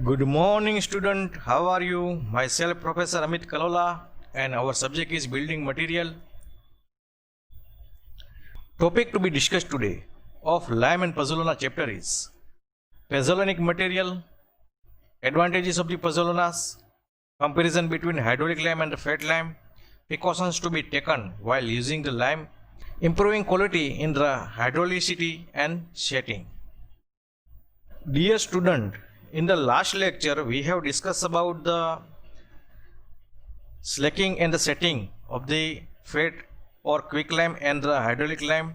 Good morning, student. How are you? Myself, Professor Amit Kalola, and our subject is building material. Topic to be discussed today of lime and pozzolana chapter is pozzolanic material, advantages of the pozzolas, comparison between hydraulic lime and the fat lime, precautions to be taken while using the lime, improving quality in the hydraulicity and setting. Dear student, in the last lecture we have discussed about the slacking and the setting of the fat or quick lime and the hydraulic lime,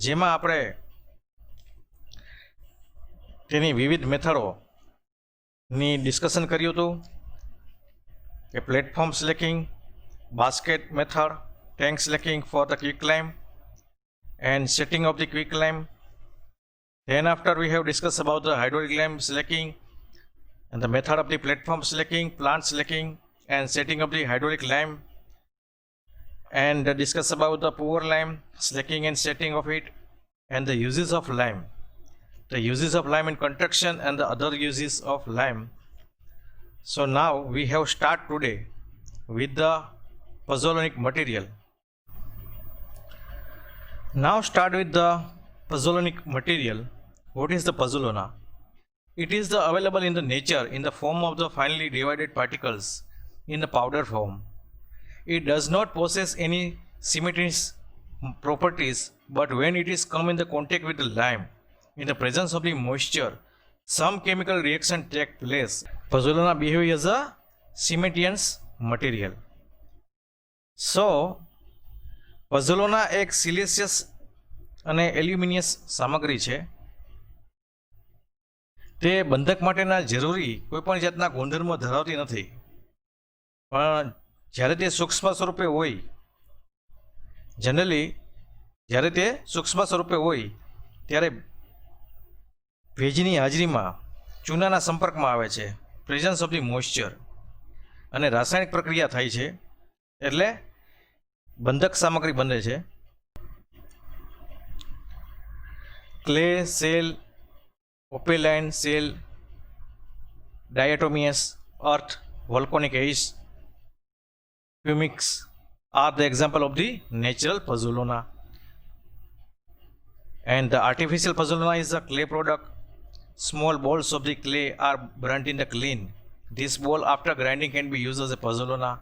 જેમાં આપણે તેની વિવિધ મેથડોની discussion કર્યું હતું કે platform slaking, basket method, tank slacking for the quick lime and setting of the quick lime. Then after we have discussed about the hydraulic lime slacking and the method of the platform slacking, plant slacking and setting of the hydraulic lime, and discuss about the poor lime, slacking and setting of it, and the uses of lime, the uses of lime in construction and the other uses of lime. So now we have start today with the pozzolanic material. Now start with the pozzolanic material. What is the pozzolana? It is the available in the nature in the form of the finely divided particles in the powder form. It does not possess any cementitious properties, but when it is come in the contact with the lime, in the presence of the moisture, some chemical reaction take place. Pozzolana behave as a cementitious material. So pozzolana એક સિલિસિયસ અને એલ્યુમિનિયસ સામગ્રી છે. તે બંધક માટેના જરૂરી કોઈપણ જાતના ગુણધર્મો ધરાવતી નથી, પણ જ્યારે તે સૂક્ષ્મ સ્વરૂપે હોય, જનરલી જ્યારે તે સૂક્ષ્મ સ્વરૂપે હોય ત્યારે ભેજની હાજરીમાં ચૂનાના સંપર્કમાં આવે છે, પ્રેઝન્સ ઓફ ધી મોઇશ્ચર, અને રાસાયણિક પ્રક્રિયા થાય છે એટલે બંધક સામગ્રી બને છે. Clay cell, opaline cell, diatomeous earth, volcanic ash, pumice are the example of the natural pozzolana. And the artificial pozzolana is a clay product. Small balls of the clay are burnt in the kiln. This ball after grinding can be used as a pozzolana.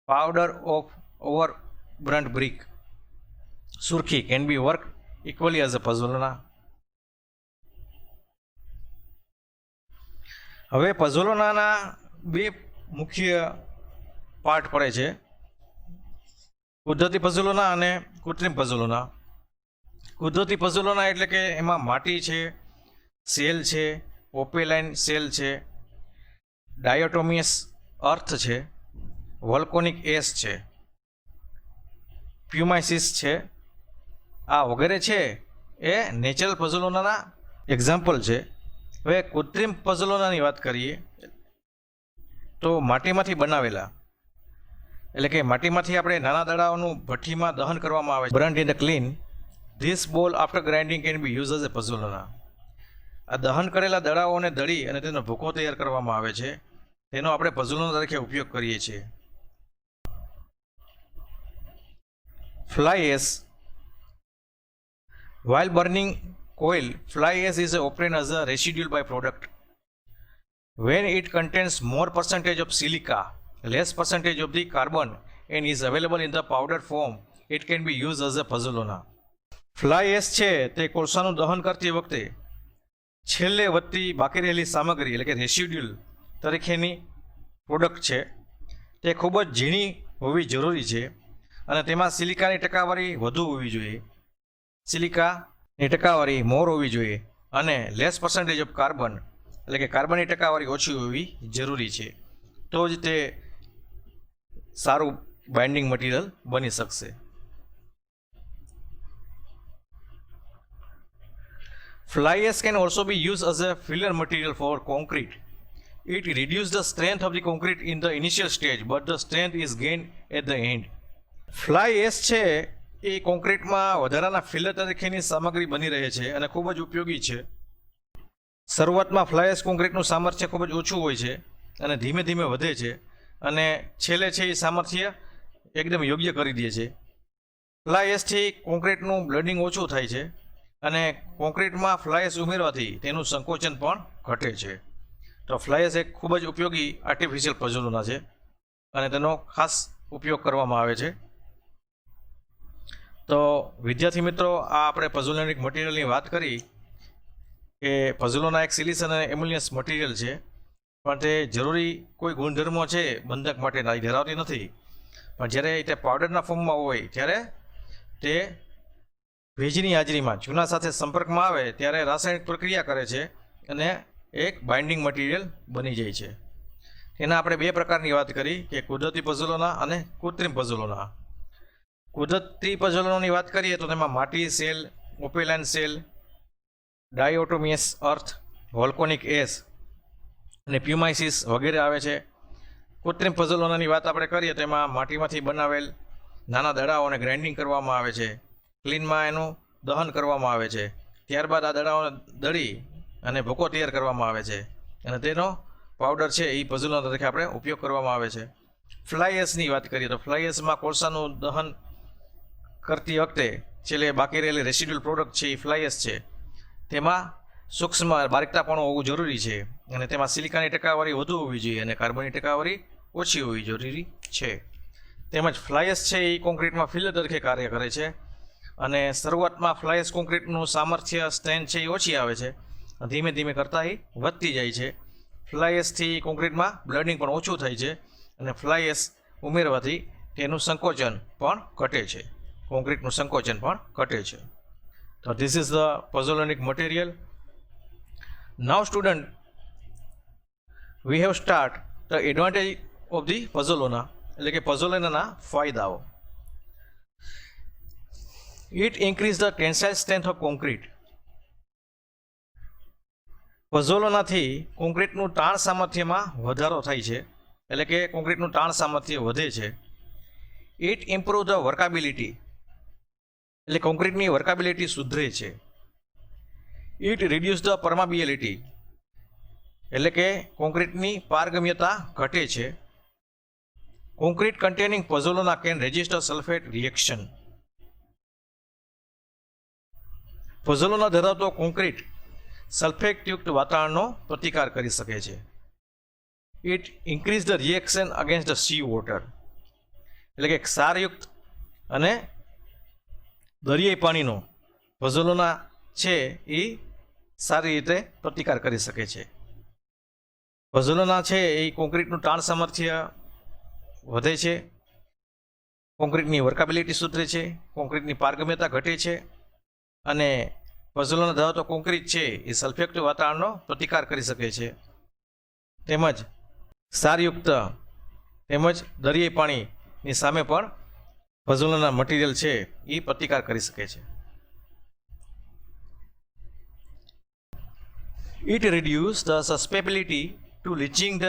Powder of over burnt brick, surki, can be worked equally as a pozzolana. હવે પઝોલોનાના બે મુખ્ય part પડે છે, કુદરતી પઝોલોના અને કૃત્રિમ પઝોલોના. કુદરતી પઝોલોના એટલે કે એમાં માટી છે, સેલ છે, ઓપેલાઇન સેલ છે, ડાયોટોમિયસ અર્થ છે, વોલ્કોનિક એશ છે, પ્યુમાઇસિસ છે, આ વગેરે છે એ નેચરલ પઝોલોનાના એક્ઝામ્પલ છે. હવે કૃત્રિમ પઝોલોનાની વાત કરીએ તો માટીમાંથી બનાવેલા, એટલે કે માટીમાંથી આપણે નાના દડાઓનું ભઠ્ઠીમાં દહન કરવામાં આવે છે, burnt in the kiln. This ball after grinding can be use as a pozzolana. આ દહન કરેલા દડાઓને દળી અને તેનો ભૂકો તૈયાર કરવામાં આવે છે, તેનો આપણે પઝોલોના તરીકે ઉપયોગ કરીએ છીએ. Fly ash. While burning coal, fly ash is obtained as a residual byproduct. When it contains more percentage of silica, less percentage of the carbon, and is available in the powder form, it can be used as a pozzolana. Fly ash છે તે કોલસાનું દહન કરતી વખતે છેલ્લે વધતી બાકી રહેલી સામગ્રી એટલે કે રેસિડ્યુઅલ તરીકેની પ્રોડક્ટ છે. તે ખૂબ જ ઝીણી હોવી જરૂરી છે અને તેમાં સિલિકાની ટકાવારી વધુ હોવી જોઈએ. સિલિકાની ટકાવારી મોર હોવી જોઈએ અને લેસ પર્સન્ટેજ ઓફ કાર્બન એટલે કે કાર્બનની ટકાવારી ઓછી હોવી જરૂરી છે, તો જ તે સારું બાઇન્ડિંગ મટીરિયલ બની શકશે. Fly ash can also be used as a filler material for concrete. It reduces the strength of the concrete in the initial stage, but the strength is gained at the end. Fly ash છે એ કોન્ક્રીટમાં વધારાના filler તરીકેની સામગ્રી બની રહે છે અને ખૂબ જ ઉપયોગી છે. શરૂઆતમાં ફ્લાય એશ કોન્ક્રીટનું સામર્થ્ય ખૂબ જ ઓછું હોય છે અને ધીમે ધીમે વધે છે અને છેલ્લે છે એ સામર્થ્ય એકદમ યોગ્ય કરી દે છે. ફ્લાય એશથી કોન્ક્રીટનું બ્લડિંગ ઓછું થાય છે અને કોન્ક્રીટમાં ફ્લાય એશ ઉમેરવાથી તેનું સંકોચન પણ ઘટે છે. તો ફ્લાય એશ એક ખૂબ જ ઉપયોગી આર્ટિફિશિયલ પઝલોના છે અને તેનો ખાસ ઉપયોગ કરવામાં આવે છે. તો વિદ્યાર્થી મિત્રો, આ આપણે પઝલોનિક મટીરિયલની વાત કરી કે પઝલોના એક સિલિસન અને એમ્યુલિયસ મટીરિયલ છે, પણ તે જરૂરી કોઈ ગુણધર્મો છે બંધક માટે ધરાવતી નથી. પણ જ્યારે તે પાવડરના ફોર્મમાં હોય ત્યારે તે ભેજની હાજરીમાં ચૂના સાથે સંપર્કમાં આવે ત્યારે રાસાયણિક પ્રક્રિયા કરે છે અને એક બાઇન્ડિંગ મટીરિયલ બની જાય છે. એના આપણે બે પ્રકારની વાત કરી કે કુદરતી પઝલોના અને કૃત્રિમ પઝલોના. કુદરતી પઝલોની વાત કરીએ તો તેમાં માટી સેલ, ઓપેલાઇન સેલ, ડાયોટોમિયસ અર્થ, વોલ્કોનિક એશ અને પ્યુમાઇસિસ વગેરે આવે છે. કૃત્રિમ પઝલોનાની વાત આપણે કરીએ તો એમાં માટીમાંથી બનાવેલ નાના દડાઓને ગ્રાઇન્ડિંગ કરવામાં આવે છે, ક્લીનમાં એનું દહન કરવામાં આવે છે, ત્યારબાદ આ દડાઓને દળી અને ભૂકો તૈયાર કરવામાં આવે છે અને તેનો પાવડર છે એ પઝલોના તરીકે આપણે ઉપયોગ કરવામાં આવે છે. ફ્લાય એશની વાત કરીએ તો ફ્લાય એશમાં કોલસાનું દહન કરતી વખતે છેલ્લે બાકી રહેલી રેસિડ્યુઅલ પ્રોડક્ટ છે એ ફ્લાય એશ છે, તેમાં સૂક્ષ્મ બારીકતાપણું હોવું જરૂરી છે અને તેમાં સિલિકાની ટકાવારી વધુ હોવી જોઈએ અને કાર્બનની ટકાવારી ઓછી હોવી જરૂરી છે. તેમજ ફ્લાય એશ છે એ કોન્ક્રીટમાં ફિલર તરીકે કાર્ય કરે છે અને શરૂઆતમાં ફ્લાય એશ કોન્ક્રીટનું સામર્થ્ય સ્ટ્રેન્થ છે એ ઓછી આવે છે, ધીમે ધીમે કરતાં એ વધતી જાય છે. ફ્લાય એશથી કોન્ક્રીટમાં બ્લડિંગ પણ ઓછું થાય છે અને ફ્લાય એશ ઉમેરવાથી તેનું સંકોચન પણ ઘટે છે, કોન્ક્રીટનું સંકોચન પણ ઘટે છે. તો this is the pozzolanic material. Now student, we have start the advantage of the pozzolana, એટલે કે પઝલોનાના ફાયદાઓ. It increase the tensile strength of concrete. પઝલોનાથી કોન્ક્રીટનું તાણ સામર્થ્યમાં વધારો થાય છે, એટલે કે કોન્ક્રીટનું તાણ સામર્થ્ય વધે છે. ઇટ ઇમ્પ્રૂવ ધ વર્કાબિલિટી, એટલે કોન્ક્રીટની વર્કાબિલિટી સુધરે છે. ઇટ રિડ્યુસ ધ પરમાબિલિટી, એટલે કે કોન્ક્રીટની પારગમ્યતા ઘટે છે. Concrete containing pozzolana can resist sulphate reaction. Pozzolana ધરાવતો કોન્ક્રીટ સલ્ફેટયુક્ત વાતાવરણનો પ્રતિકાર કરી શકે છે. It increase the reaction against the sea water, એટલે કે ક્ષારયુક્ત અને દરિયાઈ પાણીનો પઝલોના છે એ સારી રીતે પ્રતિકાર કરી શકે છે. પઝલોના છે એ કોન્ક્રીટનું તાણ સામર્થ્ય વધે છે, કોન્ક્રીટની વર્કાબિલિટી સુધરે છે, કોન્ક્રીટની પારગમ્યતા ઘટે છે અને પઝલોના ધરાવતો કોન્ક્રીટ છે એ સલ્ફેટયુક્ત વાતાવરણનો પ્રતિકાર કરી શકે છે. તેમજ ક્ષારયુક્ત તેમજ દરિયાઈ પાણીની સામે પણ પઝલોના મટીરિયલ છે એ પ્રતિકાર કરી શકે છે. It reduces the susceptibility to leaching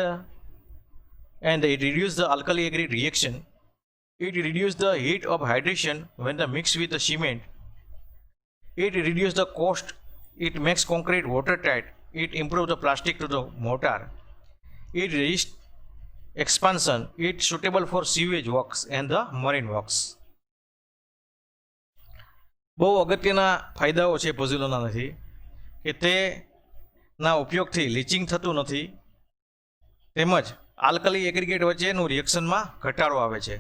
and it reduces the alkali aggregate reaction. It reduces the heat of hydration when the mixed with the cement. It reduces the cost. It makes concrete watertight. It improves the plastic to the mortar. It resists expansion. It suitable for sewage works and the marine works. બહુ અગત્યના ફાયદાઓ છે પઝલોનાથી કે તેના ઉપયોગથી leaching થતું નથી તેમજ આલ્કલી એગ્રીગેટ વચ્ચેનું રિએક્શનમાં ઘટાડો આવે છે.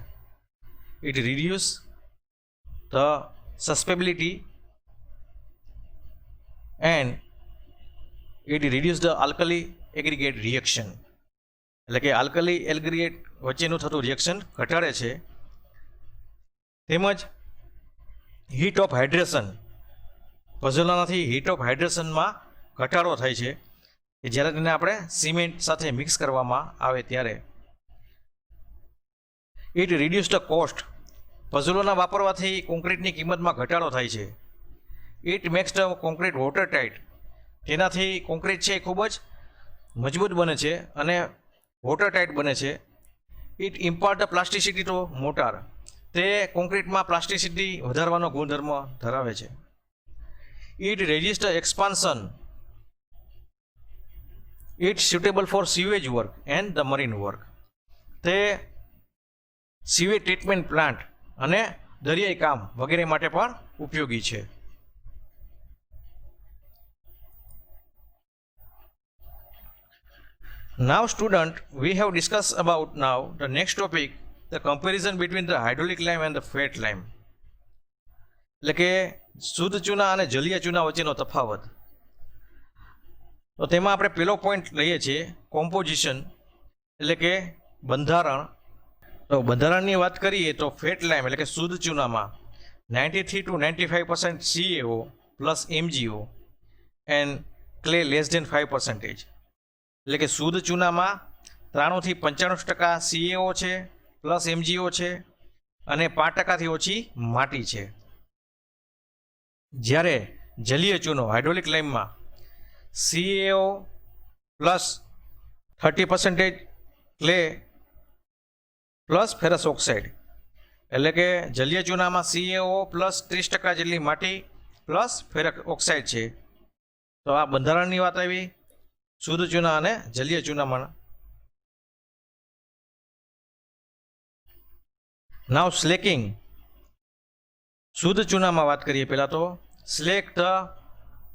It reduce the susceptibility and it reduce the alkali aggregate reaction, એટલે કે આલ્કલી એગ્રીગેટ વચ્ચેનું થતું રિએક્શન ઘટાડે છે. તેમજ હીટ ઓફ હાઇડ્રેશન, પઝલોનાથી હીટ ઓફ હાઇડ્રેશનમાં ઘટાડો થાય છે કે જ્યારે તેને આપણે સિમેન્ટ સાથે મિક્સ કરવામાં આવે ત્યારે. ઇટ રિડ્યુસ ધ કોસ્ટ, પઝલોના વાપરવાથી કોન્ક્રીટની કિંમતમાં ઘટાડો થાય છે. It max the concrete water tight, તેનાથી કોન્ક્રીટ છે ખૂબ જ મજબૂત બને છે અને વોટર ટાઇટ બને છે. It impart the plasticity to mortar, તે કોન્ક્રીટમાં પ્લાસ્ટિસિટી વધારવાનો ગુણધર્મ ધરાવે છે. It resist expansion, it's suitable for sewage work and the marine work. તે સીવેજ ટ્રીટમેન્ટ પ્લાન્ટ અને દરિયાઈ કામ વગેરે માટે પણ ઉપયોગી છે. Now student, we have discussed about now the next topic, the comparison between the hydraulic lime and the fat lime. એટલે કે શુદ્ધ ચૂના અને જલીય ચૂના વચ્ચેનો તફાવત. તો તેમાં આપણે પહેલો પોઈન્ટ લઈએ છીએ કોમ્પોઝિશન, એટલે કે બંધારણ. તો બંધારણની વાત કરીએ તો ફેટ લાઇમ એટલે કે શુદ્ધ ચૂનામાં 93 to 95% CaO plus MgO and clay less than 5%. એટલે કે શુદ્ધ ચૂનામાં 93 થી 95% CaO છે પ્લસ MgO છે અને 5% ઓછી માટી છે. જ્યારે જલીય ચૂનો હાઇડ્રોલિક લાઇમમાં CaO plus 30% clay plus ferrous oxide, એટલે કે જલીય ચૂનામાં CaO પ્લસ 30% જેટલી માટી પ્લસ ફેરસ ઓક્સાઇડ છે. તો આ બંધારણની વાત આવી શુદ્ધ ચૂના અને જલીય ચૂનામાં. નાવ સ્લેકિંગ. શુદ્ધ ચૂનામાં વાત કરીએ પહેલાં તો slake the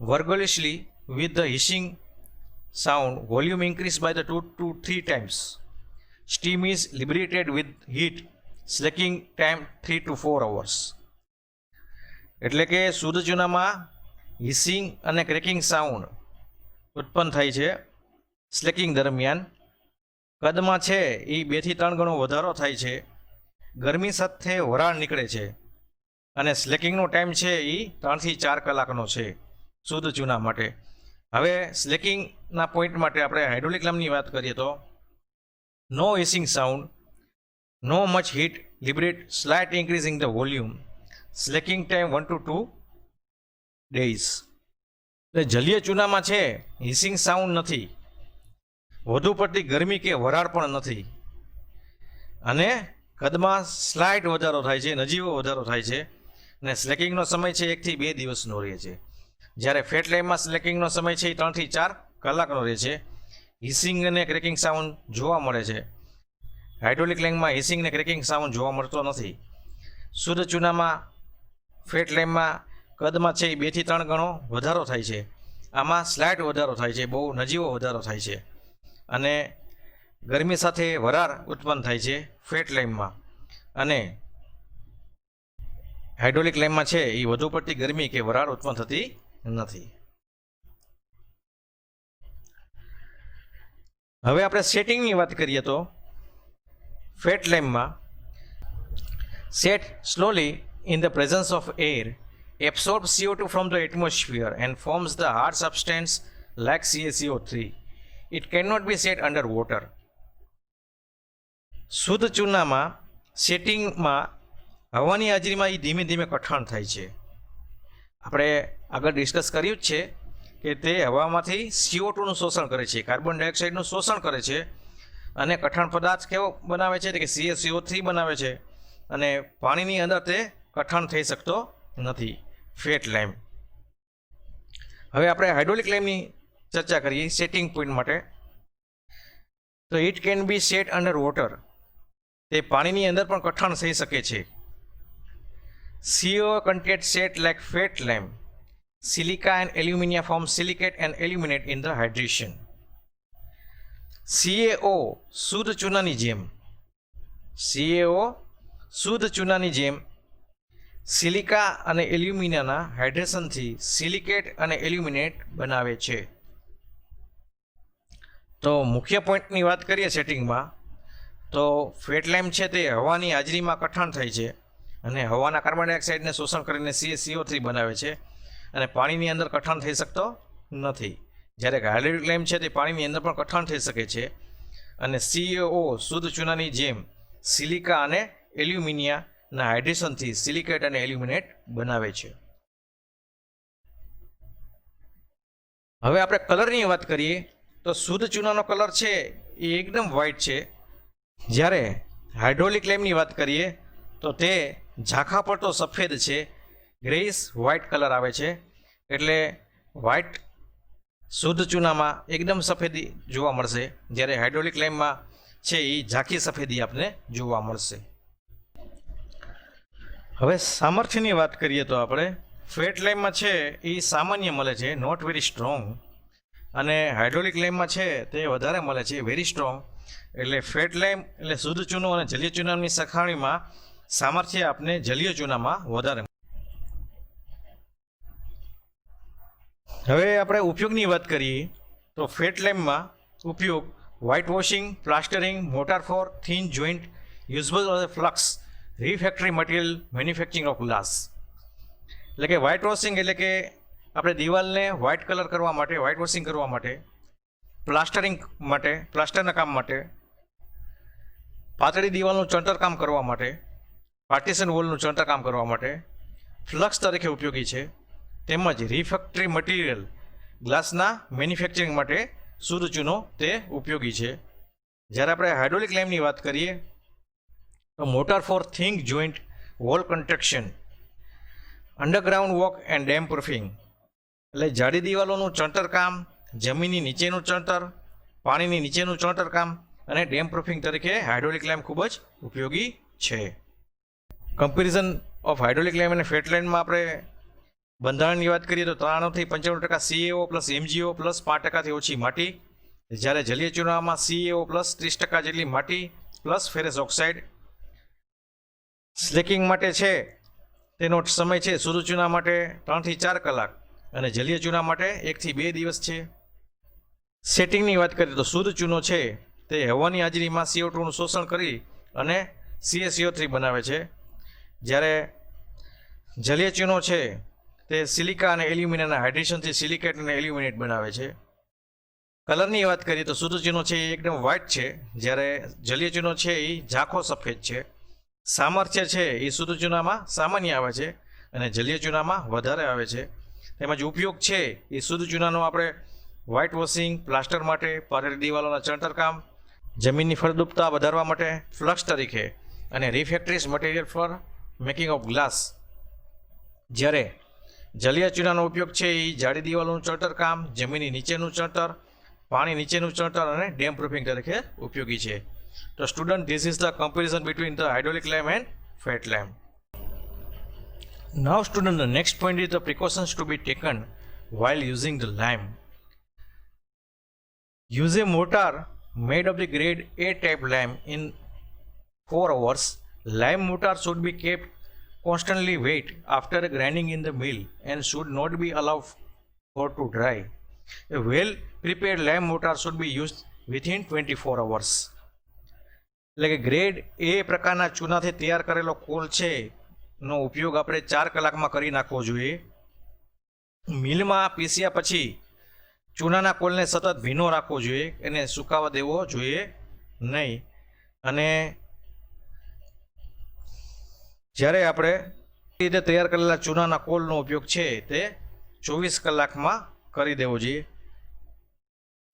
vigorously with the hissing sound, volume increased by the 2 to 3 times. Steam is liberated with heat. Slaking time 3 to 4 hours. એટલે કે શુદ્ધ ચૂનામાં હિસિંગ અને ક્રેકિંગ સાઉન્ડ ઉત્પન્ન થાય છે સ્લેકિંગ દરમિયાન. કદમાં છે એ 2 થી 3 ગણો વધારો થાય છે. ગરમી સાથે વરાળ નીકળે છે અને સ્લેકિંગનો ટાઈમ છે એ 3 થી 4 કલાકનો છે શુદ્ધ ચૂના માટે. હવે સ્લેકિંગના પોઈન્ટ માટે આપણે હાઇડ્રોલિક લાઇમની વાત કરીએ તો no hissing sound, no much heat, liberate, slight increasing the volume, slaking time 1 to 2 days. એટલે જલીય ચૂનામાં છે હિસિંગ સાઉન્ડ નથી, વધુ પડતી ગરમી કે વરાળ પણ નથી અને કદમાં સ્લાઇટ વધારો થાય છે, નજીવો વધારો થાય છે અને સ્લેકિંગનો સમય છે 1 થી 2 દિવસનો રહે છે. જ્યારે ફેટ લાઇમમાં સ્લેકિંગનો સમય છે એ 3 થી 4 કલાકનો રહે છે. હિસિંગ અને ક્રેકિંગ સાઉન્ડ જોવા મળે છે. હાઇડ્રોલિક લાઇમમાં હિસિંગ અને ક્રેકિંગ સાઉન્ડ જોવા મળતો નથી. શુદ્ધ ચૂનામાં ફેટ લાઇમમાં કદમાં છે એ 2 થી 3 ગણો વધારો થાય છે. આમાં સ્લાઇટ વધારો થાય છે, બહુ નજીવો વધારો થાય છે અને ગરમી સાથે વરાળ ઉત્પન્ન થાય છે ફેટ લાઇમમાં. અને હાઇડ્રોલિક લાઇમમાં છે એ વધુ પડતી ગરમી કે વરાળ ઉત્પન્ન થતી નથી. હવે આપણે સેટિંગની વાત કરીએ તો ફેટ લાઇમમાં set slowly in the presence of air, absorbs CO2 from the atmosphere and forms the hard substance like CaCO3. It cannot be set under water. શુદ્ધ ચૂનામાં સેટિંગમાં હવાની હાજરીમાં એ ધીમે ધીમે કઠણ થાય છે. આપણે આગળ ડિસ્કસ કર્યું જ છે કે તે હવામાંથી CO2નું શોષણ કરે છે, કાર્બન ડાયોક્સાઇડનું શોષણ કરે છે અને કઠણ પદાર્થ કેવો બનાવે છે કે CaCO3 બનાવે છે અને પાણીની અંદર તે કઠણ થઈ શકતો નથી ફેટ લાઇમ. હવે આપણે હાઇડ્રોલિક લાઇમની ચર્ચા કરીએ સેટિંગ પોઈન્ટ માટે. તો it can be set under water. તે પાણીની અંદર પણ કઠણ થઈ શકે છે. CO content set like fat lime. Silica and alumina form silicate and illuminate in the hydration. CaO શુદ્ધ ચૂનાની જેમ સિલિકા અને એલ્યુમિનિયાના હાઇડ્રેશનથી સિલિકેટ અને એલ્યુમિનેટ બનાવે છે. તો મુખ્ય પોઈન્ટની વાત કરીએ સેટિંગમાં તો ફેટ લાઇમ છે તે હવાની હાજરીમાં કઠણ થાય છે અને હવાના કાર્બન ડાયોક્સાઇડને શોષણ કરીને CaCO3 બનાવે છે અને પાણીની અંદર કઠણ થઈ શકતો નથી. જ્યારે હાઇડ્રોલિક લાઇમ છે તે પાણીની અંદર પણ કઠણ થઈ શકે છે અને CaO શુદ્ધ ચૂનાની જેમ સિલિકા અને એલ્યુમિનિયાના હાઇડ્રેશનથી સિલિકેટ અને એલ્યુમિનેટ બનાવે છે. હવે આપણે કલરની વાત કરીએ તો શુદ્ધ ચૂનાનો કલર છે એ એકદમ વ્હાઇટ છે. જ્યારે હાઇડ્રોલિક લાઇમની વાત કરીએ તો તે ઝાંખા પર તો સફેદ છે, ગ્રેઇશ વ્હાઇટ કલર આવે છે. એટલે વ્હાઇટ શુદ્ધ ચૂનામાં એકદમ સફેદી જોવા મળશે, જ્યારે હાઇડ્રોલિક લાઇમમાં છે એ ઝાંખી સફેદી આપને જોવા મળશે. હવે સામર્થ્યની વાત કરીએ તો આપણે ફેટ લાઇમમાં છે એ સામાન્ય મળે છે, નોટ વેરી સ્ટ્રોંગ, અને હાઇડ્રોલિક લાઇમમાં છે તે વધારે મળે છે, વેરી સ્ટ્રોંગ. એટલે ફેટ લાઇમ એટલે શુદ્ધ ચૂનો અને જલીય ચૂનાની સરખામણીમાં સામર્થ્ય આપને જલીય ચૂનામાં વધારે. હવે આપણે ઉપયોગની વાત કરીએ તો ફેટ લાઇમમાં ઉપયોગ white washing, plastering, mortar for thin joint, usable as flux, refractory material, manufacturing of glass. એટલે કે વ્હાઇટ વોશિંગ એટલે કે આપણે દિવાલને વ્હાઇટ કલર કરવા માટે, વ્હાઇટ વોશિંગ કરવા માટે, પ્લાસ્ટરિંગ માટે, પ્લાસ્ટરના કામ માટે, પાતળી દિવાલનું ચણતર કામ કરવા માટે, પાર્ટીશન વોલનું ચણતર કામ કરવા માટે ફ્લક્સ તરીકે ઉપયોગી છે. તેમજ રિફેક્ટરી મટીરિયલ ગ્લાસના મેન્યુફેક્ચરિંગ માટે શુદ્ધ ચૂનો તે ઉપયોગી છે. જ્યારે આપણે હાઇડ્રોલિક લાઇમની વાત કરીએ તો mortar for thick joint wall construction, underground work and damp proofing. એટલે જાડી દિવાલોનું ચણતર કામ, જમીનની નીચેનું ચણતર, પાણીની નીચેનું ચણતર કામ અને ડેમ પ્રૂફિંગ તરીકે હાઇડ્રોલિક લાઇમ ખૂબ જ ઉપયોગી છે. કમ્પેરિઝન ઓફ હાઇડ્રોલિક લાઇમ અને ફેટ લાઇમમાં આપણે બંધારણની વાત કરીએ તો 93% થી 95% CaO પ્લસ MgO પ્લસ 5% ઓછી માટી, જ્યારે જલીય ચૂનામાં CaO પ્લસ 30% જેટલી માટી પ્લસ ફેરસ ઓક્સાઇડ. સ્લેકિંગ માટે છે તેનો સમય છે શુદ્ધ ચૂના માટે 3 થી 4 કલાક અને જલીય ચૂના માટે 1 થી 2 દિવસ છે. સેટિંગની વાત કરીએ તો શુદ્ધ ચૂનો છે તે હવાની હાજરીમાં CO2નું શોષણ કરી અને CaCO3 બનાવે છે, જ્યારે જલીય ચૂનો છે તે સિલિકા અને એલ્યુમિનિયમના હાઇડ્રેશનથી સિલિકેટ અને એલ્યુમિનેટ બનાવે છે. કલરની વાત કરીએ તો શુદ્ધ ચૂનો છે એ એકદમ વ્હાઇટ છે, જ્યારે જલીય ચૂનો છે એ ઝાંખો સફેદ છે. સામર્થ્ય છે એ શુદ્ધ ચૂનામાં સામાન્ય આવે છે અને જલીય ચૂનામાં વધારે આવે છે. તેમજ ઉપયોગ છે એ શુદ્ધ ચૂનાનો આપણે વ્હાઇટ વોશિંગ, પ્લાસ્ટર માટે, પાતળી દિવાલોના ચણતર કામ, જમીનની ફળદ્રુપતા વધારવા માટે ફ્લક્સ તરીકે અને refractories material for making of glass. જ્યારે જલીય ચૂનાનો ઉપયોગ છે એ જાડી દિવાલોનું ચણતર કામ, જમીનની નીચેનું ચણતર, પાણી નીચેનું ચણતર અને ડેમ પ્રૂફિંગ તરીકે ઉપયોગી છે. તો student, this is the comparison between the hydraulic lime and fat lime. Now student, the next point is the precautions to be taken while using the lime. Use a mortar made of the grade A type lime in 4 hours. Lime mortar should be kept constantly wet after grinding in the mill and should not be allowed for to dry. A well prepared lime mortar should be used within 24 hours. એટલે કે grade એ પ્રકારના ચૂનાથી તૈયાર કરેલો call છે નો ઉપયોગ આપણે 4 કલાકમાં કરી નાખવો જોઈએ. મિલમાં પીસ્યા પછી ચૂનાના કોલને સતત ભીનો રાખવો જોઈએ, એને સુકાવા દેવો જોઈએ નહીં. અને જ્યારે આપણે રીતે તૈયાર કરેલા ચૂનાના કોલનો ઉપયોગ છે તે 24 કલાકમાં કરી દેવો જોઈએ.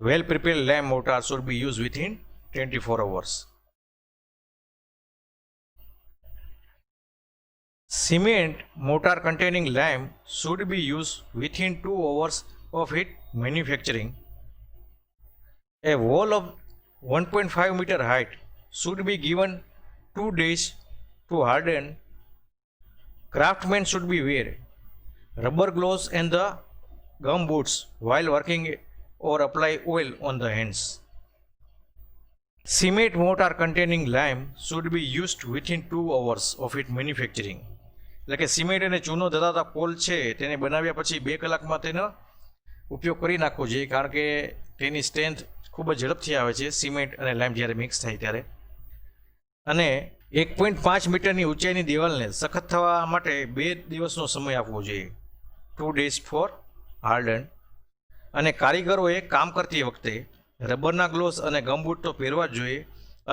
Well prepared lime mortar should be use within 24 hours. Cement mortar containing lime should be used within 2 hours of its manufacturing. A wall of 1.5 meter height should be given 2 days to harden. Craftsmen should be wear rubber gloves and the gum boots while working or apply oil on the hands. Cement mortar containing lime should be used within 2 hours of its manufacturing. એટલે કે cement અને ચૂનો ધરાવતા call છે તેને બનાવ્યા પછી 2 કલાકમાં તેનો ઉપયોગ કરી નાખવો જોઈએ, કારણ કે તેની સ્ટ્રેન્થ ખૂબ જ ઝડપથી આવે છે સિમેન્ટ અને લાઇમ જ્યારે મિક્સ થાય ત્યારે. અને 1.5 મીટરની ઊંચાઈની દિવાલને સખત થવા માટે 2 દિવસનો સમય આપવો જોઈએ, 2 days for harden. અને કારીગરોએ કામ કરતી વખતે રબરના ગ્લોવ્સ અને ગમબૂટ તો પહેરવા જ જોઈએ,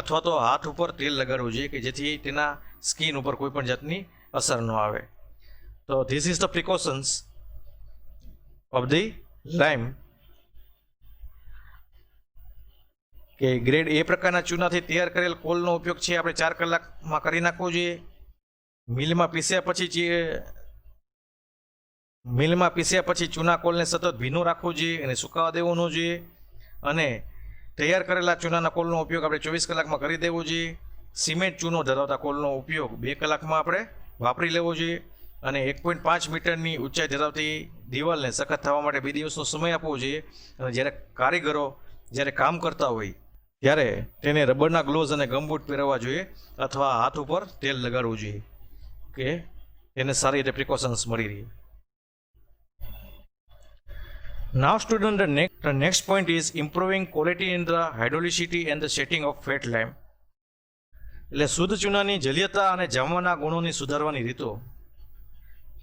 અથવા તો હાથ ઉપર તેલ લગાડવું જોઈએ કે જેથી તેના સ્કિન ઉપર કોઈ પણ જાતની અસર ન આવે. તો this is the precautions of the lime. કે ગ્રેડ એ પ્રકારના ચૂનાથી તૈયાર કરેલ કોલનો ઉપયોગ છે આપણે 4 કલાકમાં કરી નાખવો જોઈએ. મિલમાં પીસ્યા પછી મિલમાં પીસ્યા પછી ચૂના કોલને સતત ભીનો રાખવો જોઈએ અને સુકાવા દેવો ન જોઈએ, અને તૈયાર કરેલા ચૂનાના કોલનો ઉપયોગ આપણે 24 કલાકમાં કરી દેવો જોઈએ. સિમેન્ટ ચૂનો ધરાવતા કોલનો ઉપયોગ 2 કલાકમાં આપણે વાપરી લેવો જોઈએ, અને 1.5 મીટરની ઊંચાઈ ધરાવતી દિવાલને સખત થવા માટે 2 દિવસનો સમય આપવો જોઈએ. અને જ્યારે કારીગરો જ્યારે કામ કરતા હોય ત્યારે તેને રબરના ગ્લોવ્સ અને ગમબૂટ પહેરવા જોઈએ અથવા હાથ ઉપર તેલ લગાડવું જોઈએ કે તેને સારી રીતે પ્રિકોશન્સ મળી રહે. Now student, the next point is improving quality in the hydrolicity and the setting of fat lime. એટલે શુદ્ધ ચૂનાની જલીયતા અને જામવાના ગુણોની સુધારવાની રીતો.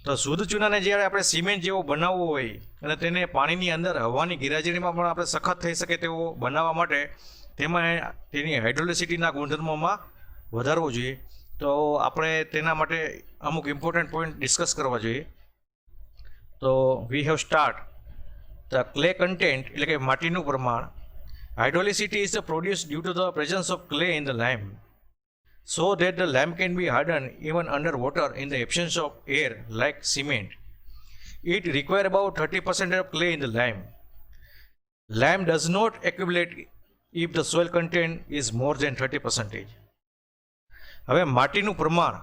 તો શુદ્ધ ચૂનાને જ્યારે આપણે સિમેન્ટ જેવો બનાવવો હોય અને તેને પાણીની અંદર હવાની ગેરહાજરીમાં પણ આપણે સખત થઈ શકે તેવો બનાવવા માટે તેમાં તેની હાઇડ્રોલિસિટીના ગુણધર્મોમાં વધારવો જોઈએ. તો આપણે તેના માટે અમુક ઇમ્પોર્ટન્ટ પોઈન્ટ ડિસ્કસ કરવા જોઈએ. તો we have start the clay content, એટલે કે માટીનું પ્રમાણ. Hydraulicity is produce due to the presence of clay in the lime, so that the lime can be hardened even under water in the absence of air like cement. It requires about 30% of clay in the lime. Lime does not accumulate if the soil content is more than 30%. હવે માટીનું પ્રમાણ.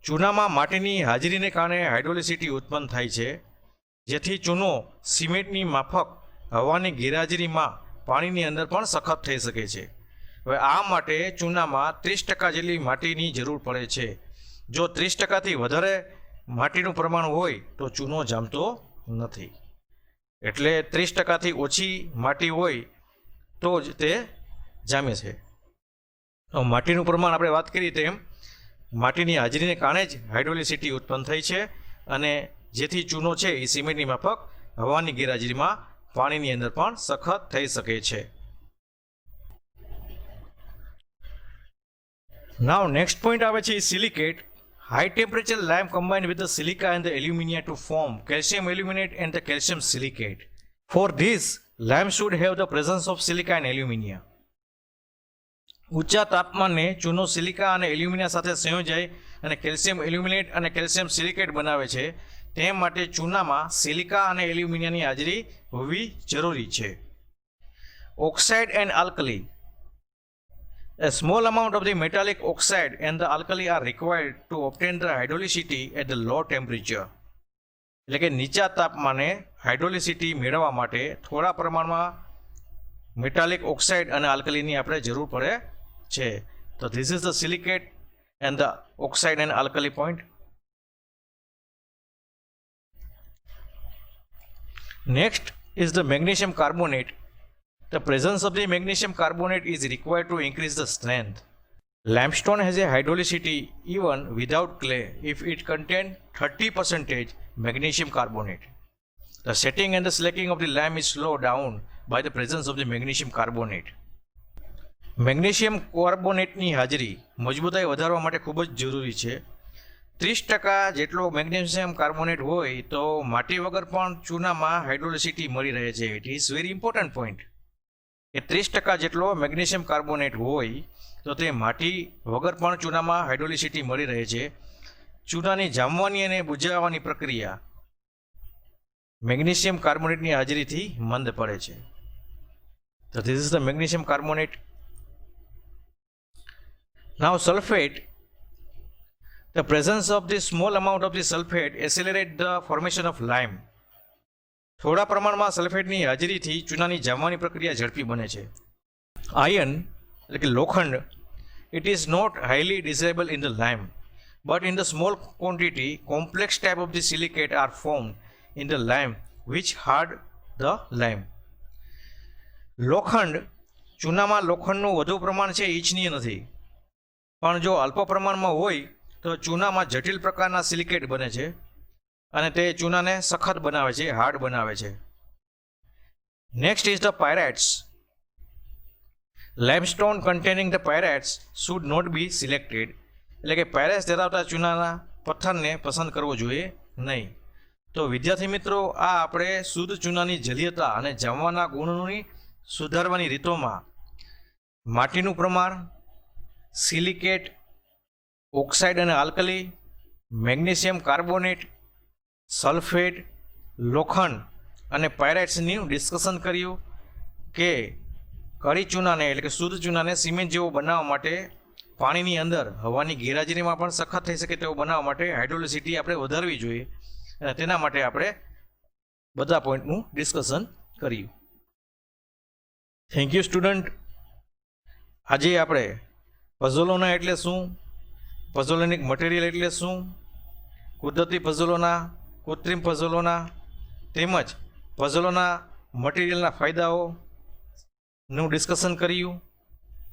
ચૂનામાં માટીની હાજરીને કારણે હાઇડ્રોલિસિટી ઉત્પન્ન થાય છે, જેથી ચૂનો સિમેન્ટની માફક હવાની ગેરહાજરીમાં પાણીની અંદર પણ સખત થઈ શકે છે. હવે આ માટે ચૂનામાં 30% જેટલી માટીની જરૂર પડે છે. જો 30%થી વધારે માટીનું પ્રમાણ હોય તો ચૂનો જામતો નથી. એટલે 30%થી ઓછી માટી હોય તો જ તે જામે છે. તો માટીનું પ્રમાણ આપણે વાત કરી તેમ માટીની હાજરીને કારણે જ હાઇડ્રોલિસિટી ઉત્પન્ન થઈ છે, અને જેથી ચૂનો છે એ સિમેન્ટની માફક હવાની ગેરહાજરીમાં પાણીની અંદર પણ સખત થઈ શકે છે. Now next point આવે છે silicate. High temperature lime combined with the silica and the alumina to form calcium aluminate and the calcium silicate. For this, lime should have the presence of silica and alumina. ઊંચા તાપમાને ચૂનો silica અને એલ્યુમિનિયા સાથે સંયોજાય અને calcium aluminate અને calcium silicate બનાવે છે. તે માટે ચૂનામાં સિલિકા અને એલ્યુમિનિયાની હાજરી હોવી જરૂરી છે. Oxide and alkali. A small amount of the metallic oxide and the alkali are required to obtain the hydrolicity at the low temperature. એટલે કે નીચા તાપમાને હાઇડ્રોલિસિટી મેળવવા માટે થોડા પ્રમાણમાં મેટાલિક ઓક્સાઇડ અને આલ્કલીની આપણે જરૂર પડે છે. તો this is the silicate and the oxide and alkali point. Next is the magnesium carbonate. The presence of the magnesium carbonate is required to increase the strength. Limestone has a hydrolicity even without clay if it contains 30% magnesium carbonate. The setting and the slacking of the lime is slowed down by the presence of the magnesium carbonate. Magnesium કાર્બોનેટની હાજરી મજબૂતાઈ વધારવા માટે ખૂબ જ જરૂરી છે. 30% જેટલો મેગ્નેશિયમ કાર્બોનેટ હોય તો માટી વગર પણ ચૂનામાં હાઇડ્રોલિસિટી મળી રહે છે. It is very important point કે 30% જેટલો મેગ્નેશિયમ કાર્બોનેટ હોય તો તે માટી વગર પણ ચૂનામાં હાઇડ્રોલિસિટી મળી રહે છે. ચૂનાની જામવાની અને બુઝાવવાની પ્રક્રિયા મેગ્નેશિયમ કાર્બોનેટની હાજરીથી મંદ પડે છે. તો this is the magnesium carbonate. Now sulphate. The presence of the small amount of the sulfate accelerate the formation of lime. થોડા પ્રમાણમાં સલ્ફેટની હાજરીથી ચૂનાની જામવાની પ્રક્રિયા ઝડપી બને છે. આયર્ન એટલે કે લોખંડ. It is not highly desirable in the lime, but in the small quantity complex type of the silicate are form in the lime which hard the lime. લોખંડ. ચૂનામાં લોખંડનું વધુ પ્રમાણ છે ઇચ્છનીય નથી, પણ જો અલ્પ પ્રમાણમાં હોય તો ચૂનામાં જટિલ પ્રકારના સિલિકેટ બને છે અને તે ચૂનાને સખત બનાવે છે, હાર્ડ બનાવે છે. Next is the pyrites. Limestone containing the pyrites should not be selected. એટલે કે પાયરાઇટ્સ ધરાવતા ચૂનાના પથ્થરને પસંદ કરવો જોઈએ નહીં. તો વિદ્યાર્થી મિત્રો, આ આપણે શુદ્ધ ચૂનાની જલીયતા અને જામવાના ગુણોની સુધારવાની રીતોમાં માટીનું પ્રમાણ, સિલિકેટ, ઓક્સાઇડ અને આલ્કલી, મેગ્નેશિયમ કાર્બોનેટ, સલ્ફેટ, લોખંડ અને પાયરાઇટ્સનું ડિસ્કશન કર્યું કે કળી ચૂનાને એટલે કે શુદ્ધ ચૂનાને સિમેન્ટ જેવો બનાવવા માટે પાણીની અંદર હવાની ગેરહાજરીમાં પણ સખત થઈ શકે તેવું બનાવવા માટે હાઇડ્રોલિસિટી આપણે વધારવી જોઈએ અને તેના માટે આપણે બધા પોઈન્ટનું ડિસ્કશન કર્યું. Thank you student. આજે આપણે પઝલોના એટલે શું, પઝોલોનિક મટીરિયલ એટલે શું, કુદરતી પઝલોના, કૃત્રિમ પઝલોના તેમજ પઝલોના મટીરિયલના ફાયદાઓનું ડિસ્કશન કર્યું,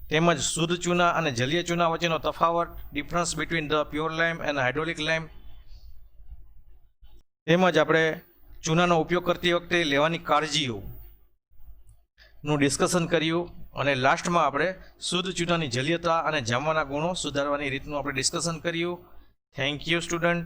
તેમજ શુદ્ધ ચૂના અને જલીય ચૂના વચ્ચેનો તફાવત, difference between the pure lime and hydraulic lime, તેમજ આપણે ચૂનાનો ઉપયોગ કરતી વખતે લેવાની કાળજીઓનું ડિસ્કશન કર્યું અને લાસ્ટમાં આપણે શુદ્ધ ચૂનાની જલીયતા અને જામવાના ગુણો સુધારવાની રીતનું આપણે ડિસ્કશન કર્યું. Thank you student.